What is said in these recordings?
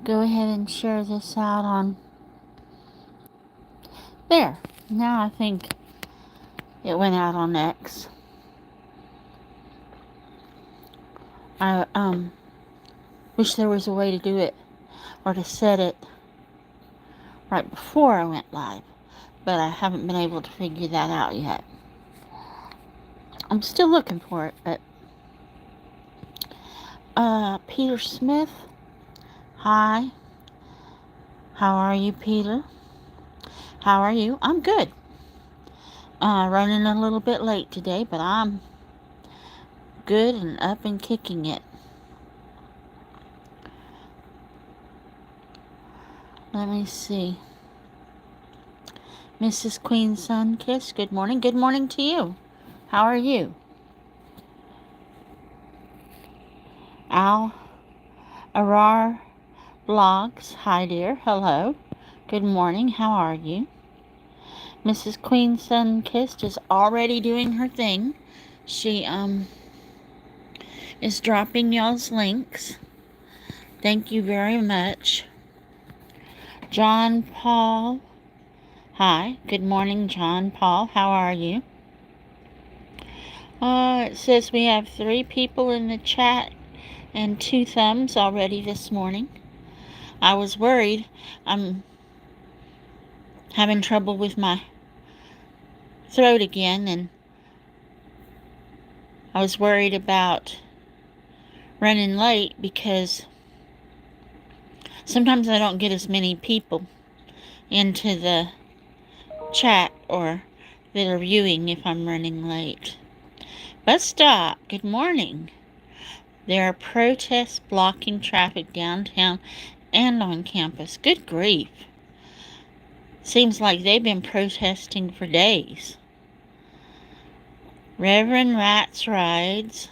go ahead and share this out on there. Now I think it went out on X. I wish there was a way to do it or to set it right before I went live, but I haven't been able to figure that out yet. I'm still looking for it, but Peter Smith, hi. How are you, Peter? How are you? I'm good. Running a little bit late today, but I'm good and up and kicking it. Let me see. Mrs. Queen Sunkiss, good morning. Good morning to you. How are you? Al Arar Blogs, hi dear. Hello. Good morning. How are you? Mrs. Queen Sunkissed is already doing her thing. She is dropping y'all's links. Thank you very much. John Paul. Hi. Good morning, John Paul. How are you? It says we have 3 people in the chat and 2 thumbs already this morning. I was worried. I'm having trouble with my throat again, and I was worried about running late because sometimes I don't get as many people into the chat or that are viewing if I'm running late. But stop. Good morning. There are protests blocking traffic downtown and on campus. Good grief. Seems like they've been protesting for days. Reverend Rats Rides.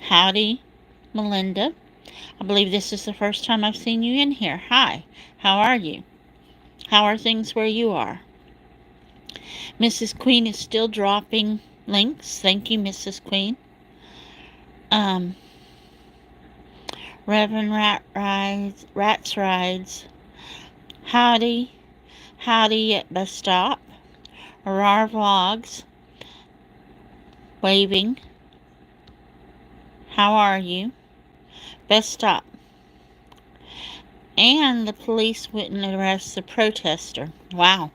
Howdy, Melinda. I believe this is the first time I've seen you in here. Hi, how are you? How are things where you are? Mrs. Queen is still dropping links. Thank you, Mrs. Queen. Reverend Rats Rides. Howdy at bus stop. Arar Vlogs. Waving. How are you? Bus stop. And the police wouldn't arrest the protester. Wow.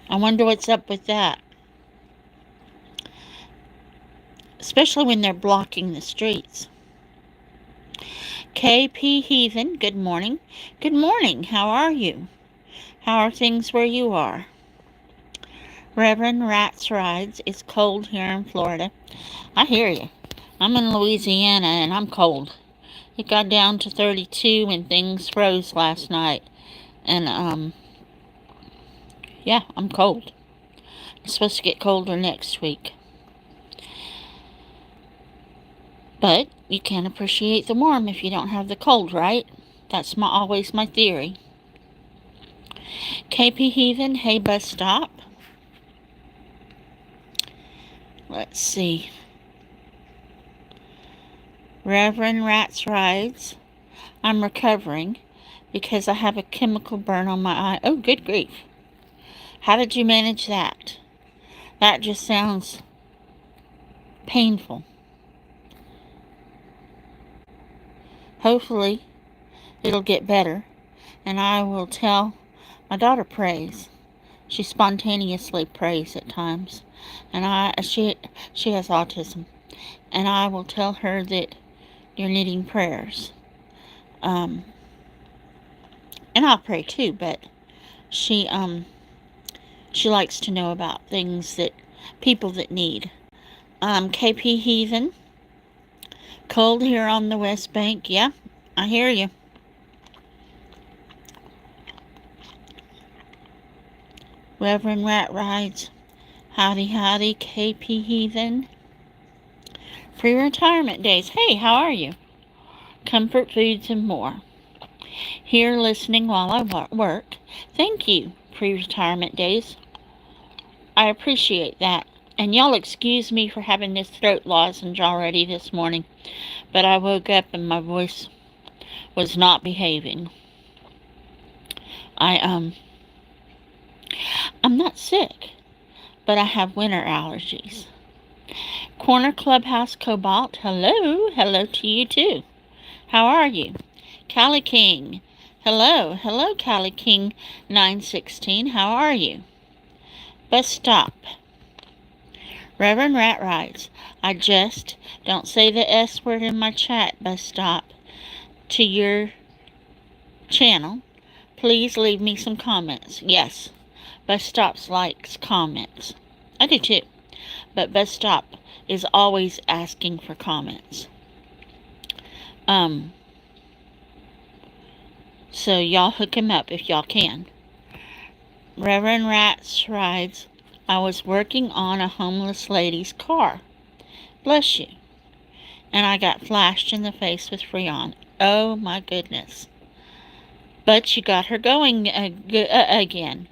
I wonder what's up with that. Especially when they're blocking the streets. KP Heathen, good morning. Good morning. How are you? How are things where you are? Reverend Rats Rides. It's cold here in Florida. I hear you. I'm in Louisiana and I'm cold. It got down to 32 when things froze last night. And, yeah, I'm cold. It's supposed to get colder next week. But you can't appreciate the warm if you don't have the cold, right? That's always my theory. KP Heathen, hey bus stop. Let's see. Reverend Rats Rides. I'm recovering because I have a chemical burn on my eye. Oh, good grief. How did you manage that? That just sounds painful. Hopefully, it'll get better, and I will tell my daughter prays. She spontaneously prays at times, and she has autism, and I will tell her that you're needing prayers. And I'll pray too, but she likes to know about things that people that need. KP Heathen. Cold here on the West Bank. Yeah, I hear you. Reverend Rat Rides. Howdy, KP Heathen. Pre-retirement days. Hey, how are you? Comfort foods and more. Here listening while I work. Thank you, pre-retirement days. I appreciate that. And y'all excuse me for having this throat lozenge already this morning, but I woke up and my voice was not behaving. I'm not sick, but I have winter allergies. Corner Clubhouse Cobalt, hello. Hello to you too. How are you? Callie King, hello. Hello, Callie King 916. How are you? Bus Stop. Reverend Rat writes, I just don't say the S word in my chat, Bus Stop, to your channel. Please leave me some comments. Yes, Bus Stops likes comments. I do too. But Bus Stop is always asking for comments. So y'all hook him up if y'all can. Reverend Rats writes, I was working on a homeless lady's car. Bless you. And I got flashed in the face with Freon. Oh my goodness. But you got her going again.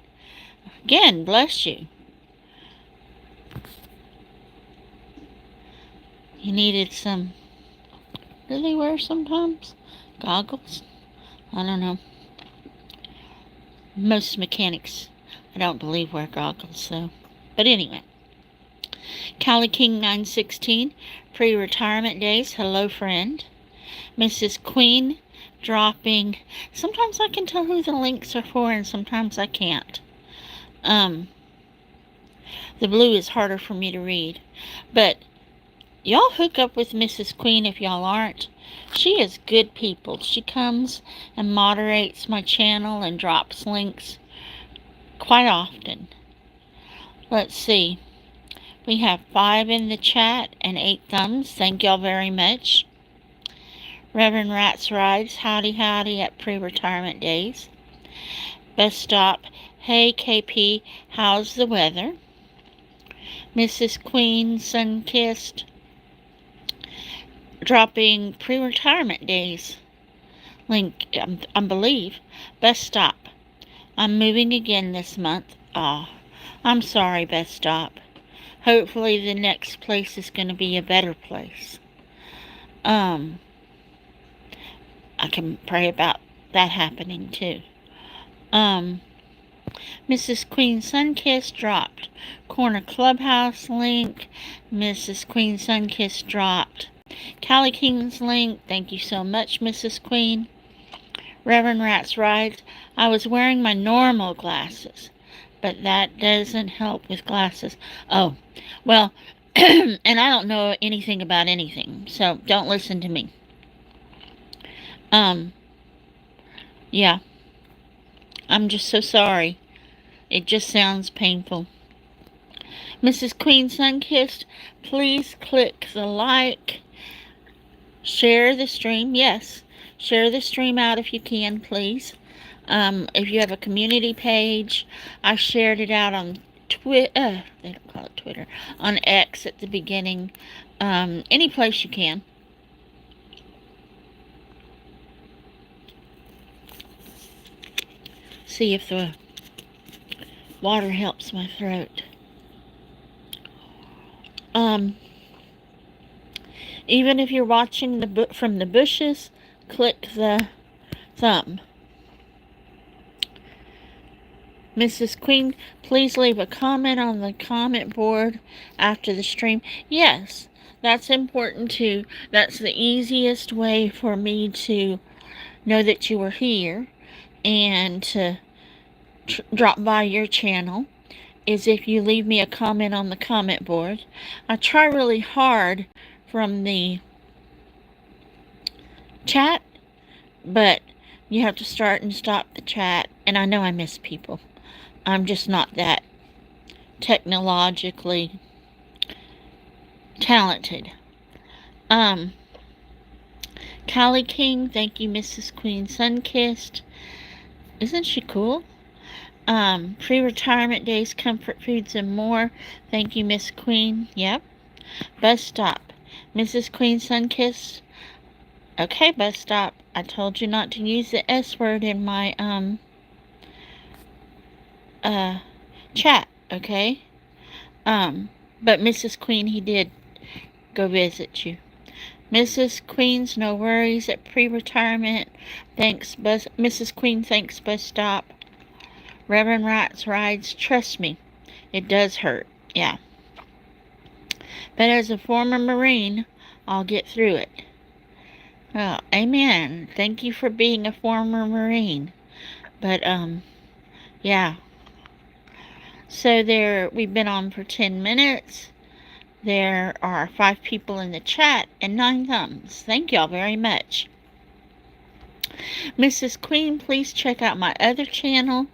Again, bless you. You needed some, do they wear sometimes? Goggles? I don't know. Most mechanics, I don't believe, wear goggles, so. But anyway. Callie King 916, pre-retirement days. Hello, friend. Mrs. Queen dropping. Sometimes I can tell who the links are for, and sometimes I can't. The blue is harder for me to read. But y'all hook up with Mrs. Queen if y'all aren't. She is good people. She comes and moderates my channel and drops links quite often. Let's see. We have 5 in the chat and 8 thumbs. Thank y'all very much. Reverend Rats Rides, howdy howdy at pre-retirement days. Bus Stop, hey KP, how's the weather? Mrs. Queen, Sunkissed, dropping pre-retirement days. Link, I believe. Bus Stop, I'm moving again this month. Aw, I'm sorry, Bus Stop. Hopefully the next place is going to be a better place. I can pray about that happening too. Mrs. Queen Sunkissed dropped Corner Clubhouse link. Mrs. Queen Sunkissed dropped Callie King's link. Thank you so much, Mrs. Queen. Reverend Rats Rides, I was wearing my normal glasses, but that doesn't help with glasses. Oh, well, and I don't know anything about anything, so don't listen to me. Yeah. I'm just so sorry. It just sounds painful. Mrs. Queen Sunkissed, please click the like. Share the stream. Yes. Share the stream out if you can, please. If you have a community page, I shared it out on Twitter. They don't call it Twitter. On X at the beginning. Any place you can. See if the water helps my throat. Even if you're watching from the bushes, click the thumb. Mrs. Queen, please leave a comment on the comment board after the stream. Yes, that's important too. That's the easiest way for me to know that you were here and to drop by your channel is if you leave me a comment on the comment board. I try really hard from the chat, but you have to start and stop the chat, and I know I miss people. I'm just not that technologically talented. Callie King, thank you, Mrs. Queen Sunkissed. Isn't she cool? Pre-retirement days, comfort foods, and more. Thank you, Miss Queen. Yep. Bus Stop, Mrs. Queen Sunkissed. Okay, Bus Stop. I told you not to use the S word in my chat. Okay. But Mrs. Queen, he did go visit you. Mrs. Queen's no worries at pre-retirement. Thanks, Mrs. Queen, thanks, bus stop. Reverend Rat's rides, trust me, it does hurt, yeah. But as a former Marine, I'll get through it. Well, amen. Thank you for being a former Marine. But, yeah. So we've been on for 10 minutes. There are 5 people in the chat and 9 thumbs. Thank y'all very much. Mrs. Queen, please check out my other channel.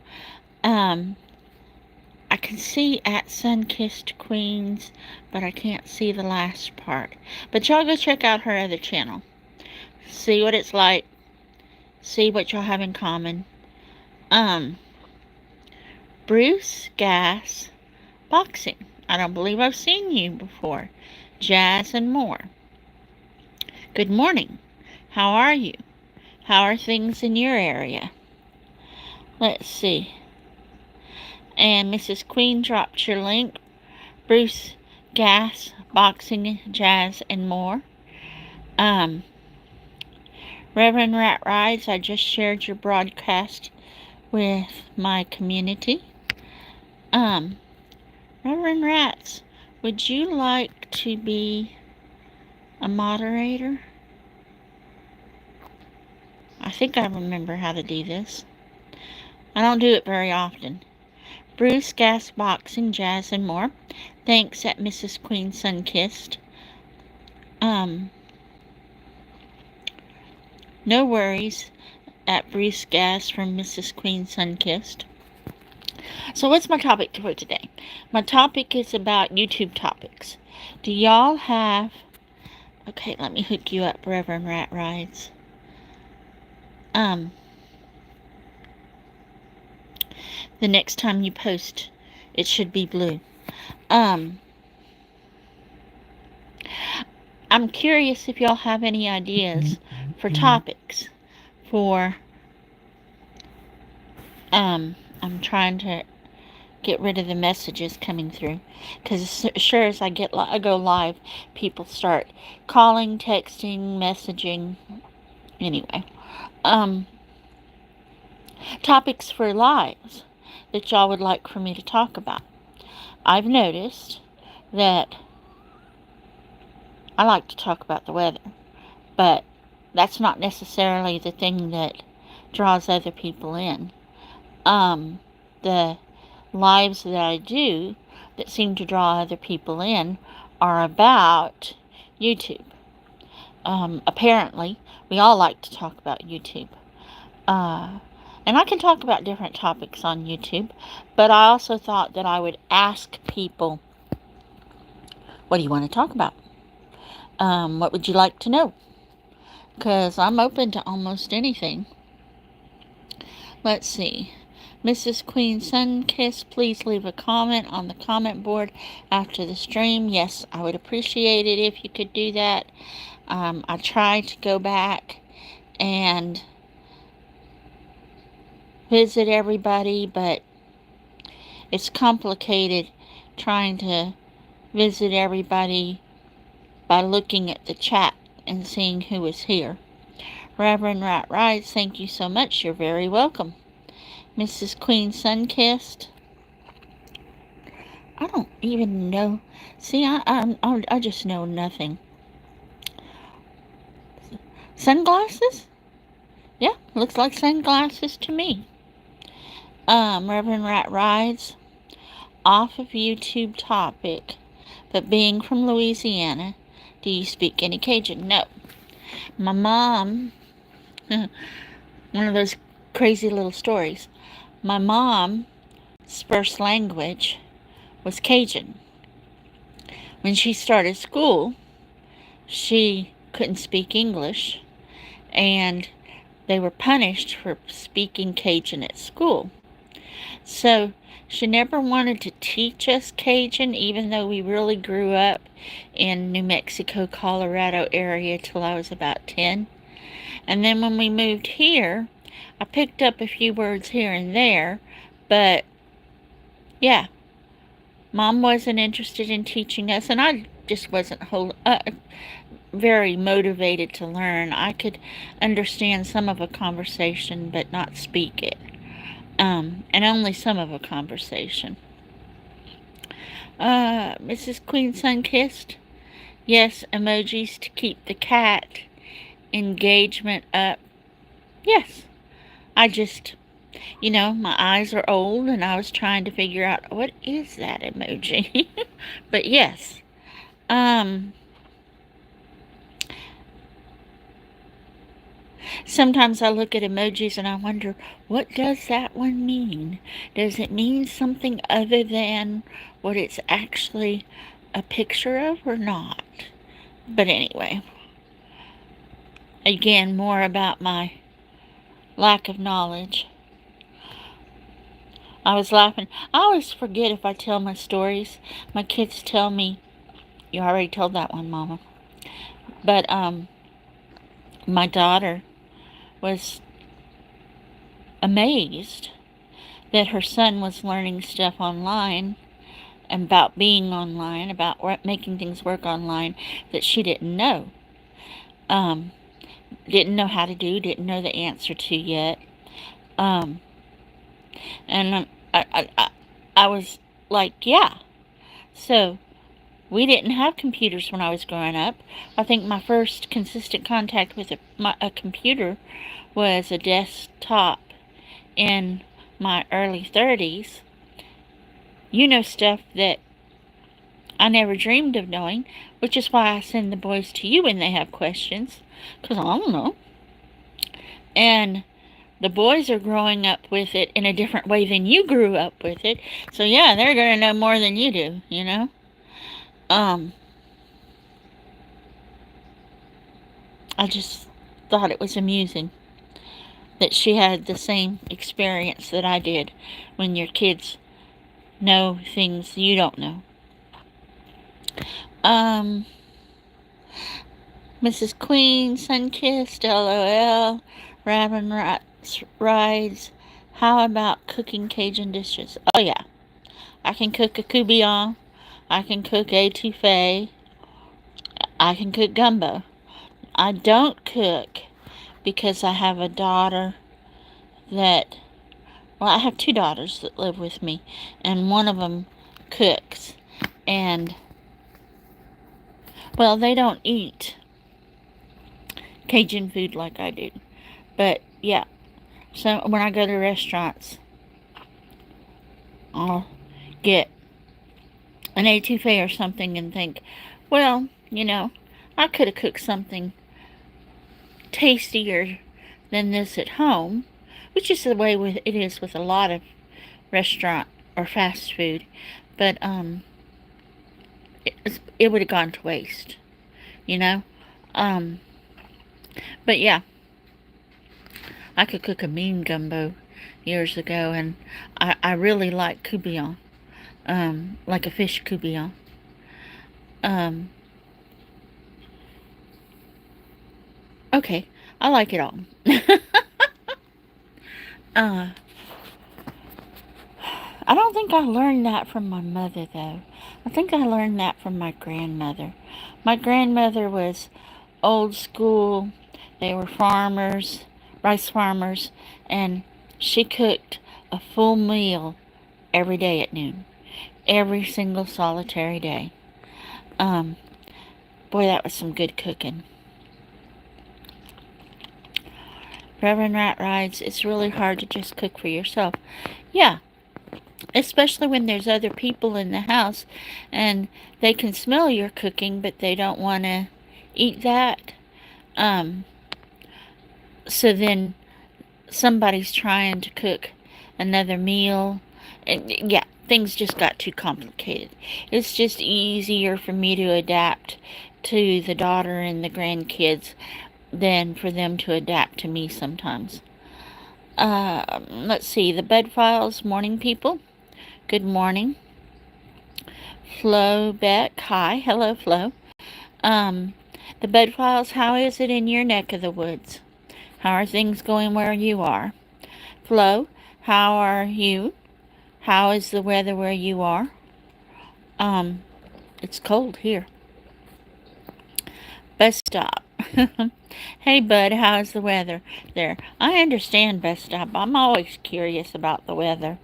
I can see at Sunkissed Queens, but I can't see the last part. But y'all go check out her other channel. See what it's like. See what y'all have in common. Bruce Gas Boxing. I don't believe I've seen you before. Jazz and more. Good morning. How are you? How are things in your area? Let's see. And Mrs. Queen dropped your link. Bruce Gas, Boxing, Jazz, and more. Reverend Rat Rides, I just shared your broadcast with my community. Reverend Rats, would you like to be a moderator? I think I remember how to do this. I don't do it very often. Bruce Gas, Boxing, Jazz, and more. Thanks at Mrs. Queen Sunkissed. No worries at Bruce Gas from Mrs. Queen Sunkissed. So what's my topic for today? My topic is about YouTube topics. Do y'all have... Okay, let me hook you up, Reverend Rat Rides. The next time you post, it should be blue. I'm curious if y'all have any ideas for topics for... I'm trying to get rid of the messages coming through, because as sure as I go live, people start calling, texting, messaging. Anyway, topics for lives that y'all would like for me to talk about. I've noticed that I like to talk about the weather, but that's not necessarily the thing that draws other people in. The lives that I do that seem to draw other people in are about YouTube. Apparently, we all like to talk about YouTube. And I can talk about different topics on YouTube, but I also thought that I would ask people, what do you want to talk about? What would you like to know? Because I'm open to almost anything. Let's see. Mrs. Queen Sunkiss, please leave a comment on the comment board after the stream. Yes, I would appreciate it if you could do that. I tried to go back and visit everybody, but it's complicated trying to visit everybody by looking at the chat and seeing who is here. Reverend Rat Rides, thank you so much. You're very welcome. Mrs. Queen Sunkissed. I don't even know. See, I just know nothing. Sunglasses? Yeah, looks like sunglasses to me. Reverend Rat Rides. Off of YouTube topic, but being from Louisiana, do you speak any Cajun? No. My mom, one of those crazy little stories. My mom's first language was Cajun. When she started school, she couldn't speak English, and they were punished for speaking Cajun at school. So she never wanted to teach us Cajun, even though we really grew up in New Mexico, Colorado area till I was about 10. And then when we moved here, I picked up a few words here and there, but yeah, Mom wasn't interested in teaching us, and I just wasn't very motivated to learn. I could understand some of a conversation, but not speak it. And only some of a conversation. Mrs. Queen Sunkissed? Yes, emojis to keep the cat engagement up. Yes, I just, my eyes are old and I was trying to figure out what is that emoji. But yes. Sometimes I look at emojis and I wonder, what does that one mean? Does it mean something other than what it's actually a picture of or not? But anyway, again, more about my lack of knowledge. I was laughing. I always forget if I tell my stories. My kids tell me, you already told that one, Mama. But my daughter was amazed that her son was learning stuff online, about being online, about making things work online that she didn't know. Didn't know how to do, didn't know the answer to yet. And I was like, yeah. So we didn't have computers when I was growing up. I think my first consistent contact with a computer was a desktop in my early 30s. Stuff that I never dreamed of knowing, which is why I send the boys to you when they have questions, because I don't know. And the boys are growing up with it in a different way than you grew up with it. So yeah, they're going to know more than you do, I just thought it was amusing that she had the same experience that I did when your kids know things you don't know. Mrs. Queen, Sunkissed, LOL, Rabbin Rides. How about cooking Cajun dishes? Oh yeah, I can cook a coubillon. I can cook etouffee. I can cook gumbo. I don't cook because I have a daughter I have two daughters that live with me, and one of them cooks. And, well, they don't eat Cajun food like I do. But, yeah. So, when I go to restaurants, I'll get an etouffee or something and think, well, I could have cooked something tastier than this at home, which is the way it is with a lot of restaurant or fast food. But it would have gone to waste, But yeah, I could cook a mean gumbo years ago, and I really like coubillon, like a fish coubillon. Okay, I like it all. I don't think I learned that from my mother, though. I think I learned that from my grandmother. My grandmother was old school. They were farmers, rice farmers, and she cooked a full meal every day at noon. Every single solitary day. Boy, that was some good cooking. Reverend Rat Rides, it's really hard to just cook for yourself. Yeah, especially when there's other people in the house and they can smell your cooking, but they don't want to eat that. So then somebody's trying to cook another meal. And yeah, things just got too complicated. It's just easier for me to adapt to the daughter and the grandkids than for them to adapt to me sometimes. Let's see, the Bed Files morning people. Good morning. Flo Beck, hi. Hello, Flo. The Bed Files, how is it in your neck of the woods? How are things going where you are? Flo, how are you? How is the weather where you are? It's cold here. Bus stop. Hey, bud, how's the weather there? I understand, bus stop. I'm always curious about the weather.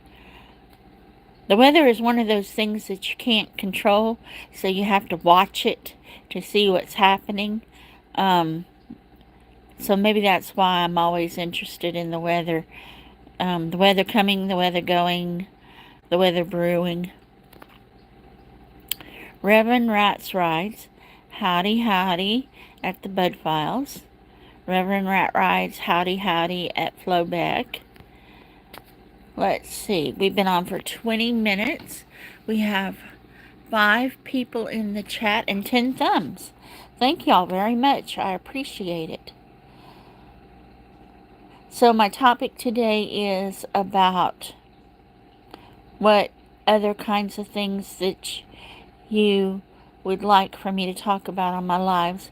The weather is one of those things that you can't control, so you have to watch it to see what's happening. Um, so maybe that's why I'm always interested in the weather. The weather coming, the weather going, the weather brewing. Reverend Rats writes, howdy howdy at the Bud Files. Reverend Rat writes, howdy howdy at Flowback. Let's see, we've been on for 20 minutes. We have 5 people in the chat and 10 thumbs. Thank y'all very much. I appreciate it. So my topic today is about what other kinds of things that you would like for me to talk about on my lives.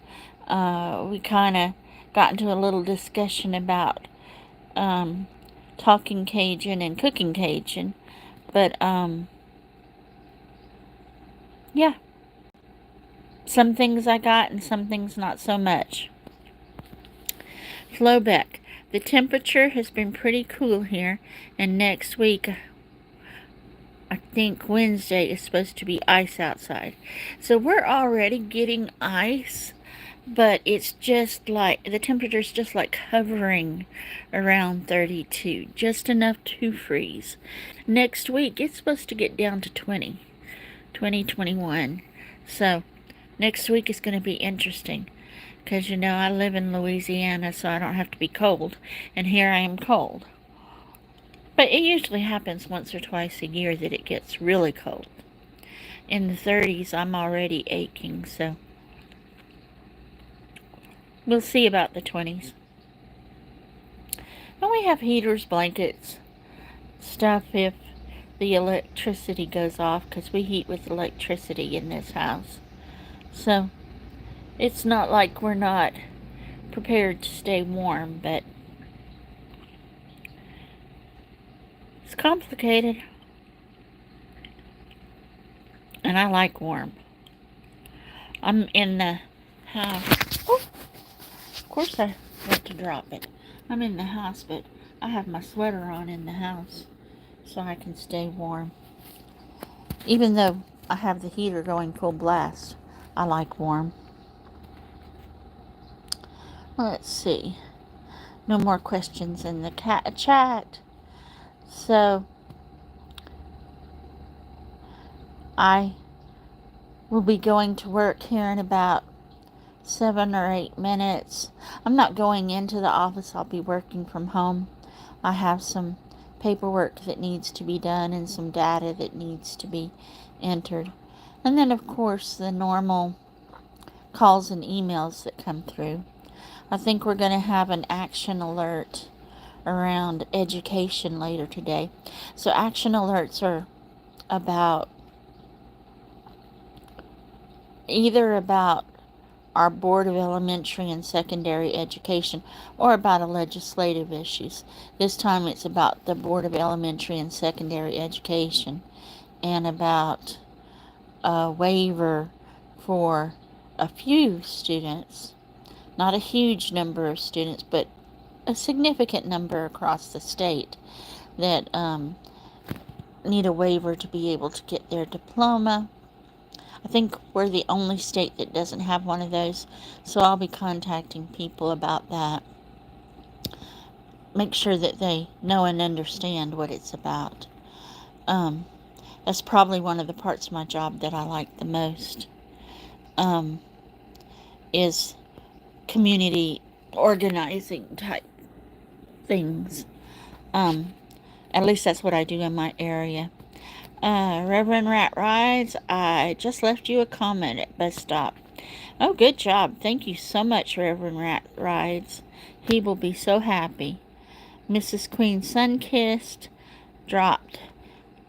We kind of got into a little discussion about talking Cajun and cooking Cajun. But, yeah. Some things I got and some things not so much. Flowback. The temperature has been pretty cool here, and next week, I think Wednesday, is supposed to be ice outside. So we're already getting ice, but it's just like, the temperature's just like hovering around 32, just enough to freeze. Next week, it's supposed to get down to 20, 21. So next week is going to be interesting. Because, you know, I live in Louisiana, so I don't have to be cold. And here I am cold. But it usually happens once or twice a year that it gets really cold. In the 30s, I'm already aching, so we'll see about the 20s. And we have heaters, blankets, stuff if the electricity goes off, because we heat with electricity in this house. So it's not like we're not prepared to stay warm, but it's complicated. And I like warm. I'm in the house. Oh, of course I want to drop it. I'm in the house, but I have my sweater on in the house so I can stay warm. Even though I have the heater going full blast, I like warm. Let's see. No more questions in the chat. So I will be going to work here in about 7 or 8 minutes. I'm not going into the office. I'll be working from home. I have some paperwork that needs to be done and some data that needs to be entered. And then, of course, the normal calls and emails that come through. I think we're going to have an action alert around education later today. So action alerts are about either about our Board of Elementary and Secondary Education or about legislative issues. This time it's about the Board of Elementary and Secondary Education and about a waiver for a few students, not a huge number of students, but a significant number across the state that need a waiver to be able to get their diploma. I think we're the only state that doesn't have one of those, so I'll be contacting people about that. Make sure that they know and understand what it's about. That's probably one of the parts of my job that I like the most, is community organizing type things. At least that's what I do in my area. Reverend Rat Rides, I just left you a comment at bus stop. Oh, good job. Thank you so much, Reverend Rat Rides. He will be so happy. Mrs. Queen Sunkissed dropped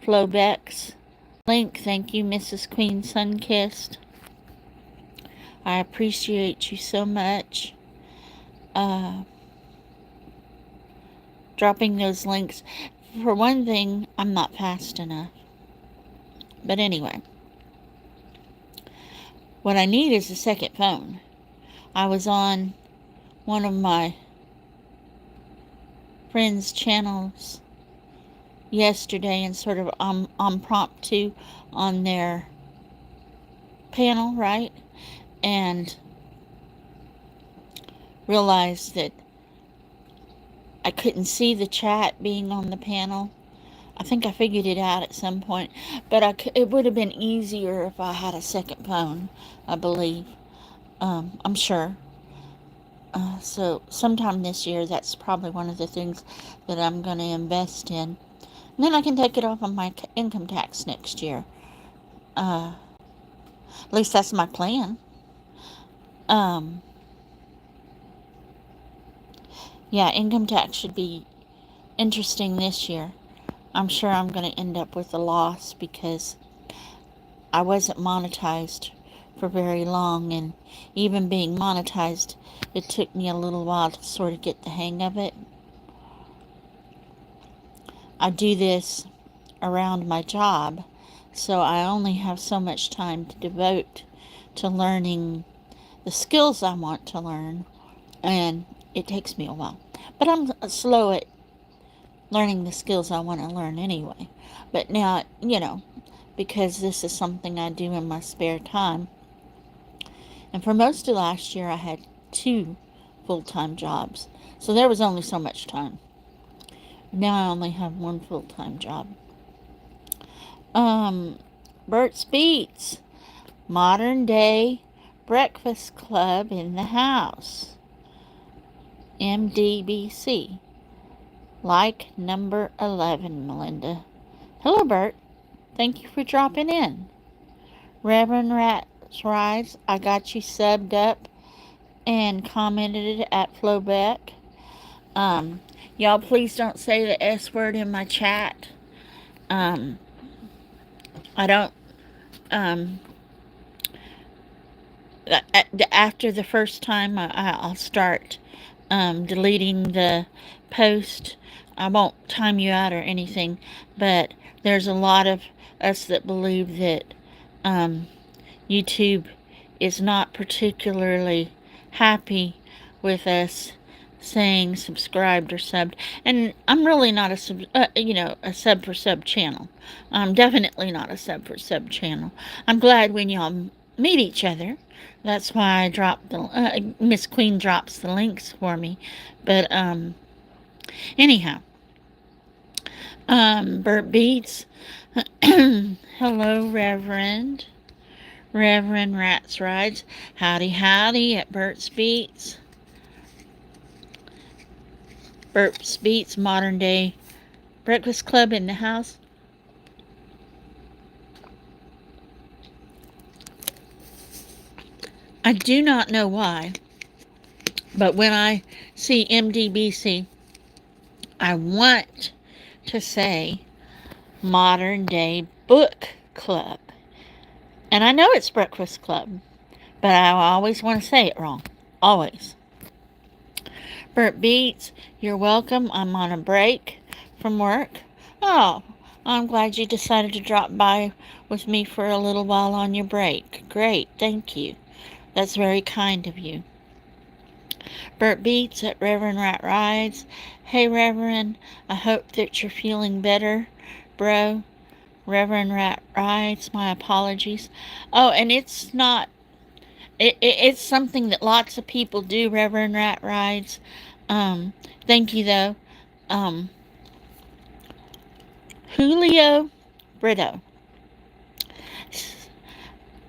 Flowbeck's link. Thank you, Mrs. Queen Sunkissed. I appreciate you so much. Dropping those links. For one thing, I'm not fast enough. But anyway, What I need is a second phone. I was on one of my friends' channels yesterday and sort of impromptu on their panel, right? And realized that I couldn't see the chat being on the panel. I think I figured it out at some point, but it would have been easier if I had a second phone, I believe. I'm sure. So sometime this year, that's probably one of the things that I'm going to invest in. And then I can take it off of my income tax next year. At least that's my plan. Um, yeah, income tax should be interesting this year. I'm sure I'm going to end up with a loss because I wasn't monetized for very long, and even being monetized, it took me a little while to sort of get the hang of it. I do this around my job, so I only have so much time to devote to learning the skills I want to learn, and it takes me a while. But I'm slow at learning the skills I want to learn anyway. But now, because this is something I do in my spare time, and for most of last year I had 2 full-time jobs, so there was only so much time. Now I only have 1 full-time job. Bert's Beats, Modern Day Breakfast Club in the house. MDBC. Like number 11, Melinda. Hello, Bert. Thank you for dropping in. Reverend Rat's Rides, I got you subbed up and commented at Flowbeck. Y'all please don't say the S word in my chat. I don't, after the first time, I'll start deleting the post. I won't time you out or anything, but there's a lot of us that believe that YouTube is not particularly happy with us saying subscribed or subbed, and I'm really not a sub for sub channel. I'm definitely not a sub for sub channel. I'm glad when y'all meet each other. That's why I dropped the Miss Queen drops the links for me. But anyhow, Bert Beats. Hello, Reverend Rat's Rides. Howdy, howdy at Bert's Beats. Bert's Beats, Modern Day Breakfast Club in the house. I do not know why, but when I see MDBC, I want to say Modern Day Book Club. And I know it's Breakfast Club, but I always want to say it wrong. Always. Bert Beats, you're welcome. I'm on a break from work. Oh, I'm glad you decided to drop by with me for a little while on your break. Great, thank you. That's very kind of you. Bert Beats at Reverend Rat Rides. Hey, Reverend, I hope that you're feeling better, bro. Reverend Rat Rides, my apologies. Oh, and it's not, it's something that lots of people do, Reverend Rat Rides. Thank you, though. Julio Brito.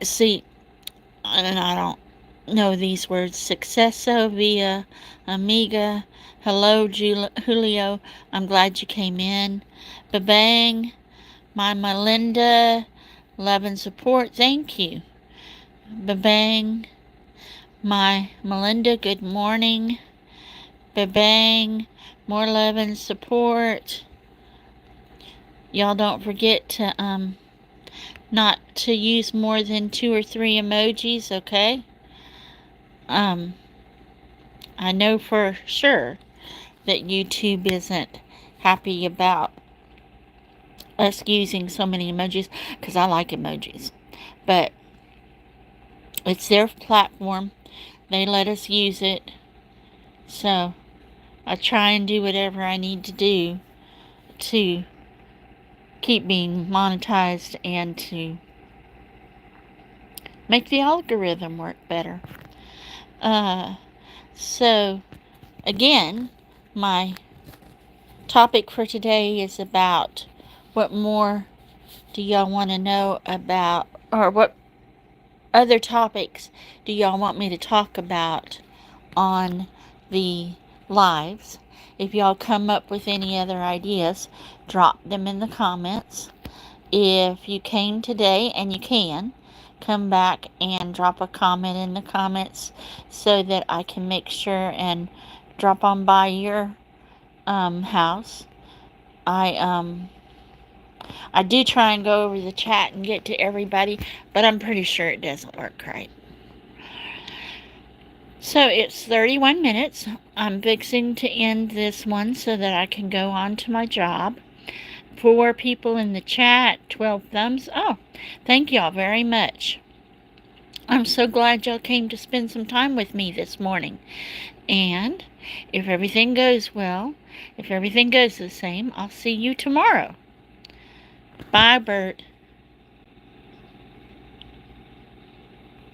See, and I don't know these words. Successo via Amiga. Hello, Julio. I'm glad you came in. Babang. My Melinda. Love and support. Thank you. Babang. My Melinda. Good morning. Babang. More love and support. Y'all don't forget to not to use more than 2 or 3 emojis, okay? I know for sure that YouTube isn't happy about us using so many emojis, because I like emojis. But It's their platform. They let us use it. So I try and do whatever I need to do to keep being monetized and to make the algorithm work better. So, again, my topic for today is about what more do y'all want to know about, or what other topics do y'all want me to talk about on the lives. If y'all come up with any other ideas, drop them in the comments. If you came today, and you can, come back and drop a comment in the comments so that I can make sure and drop on by your house. I do try and go over the chat and get to everybody, but I'm pretty sure it doesn't work right. So it's 31 minutes. I'm fixing to end this one so that I can go on to my job. 4 people in the chat, 12 thumbs. Oh, thank y'all very much. I'm so glad y'all came to spend some time with me this morning. And if everything goes well, if everything goes the same, I'll see you tomorrow. Bye, Bert.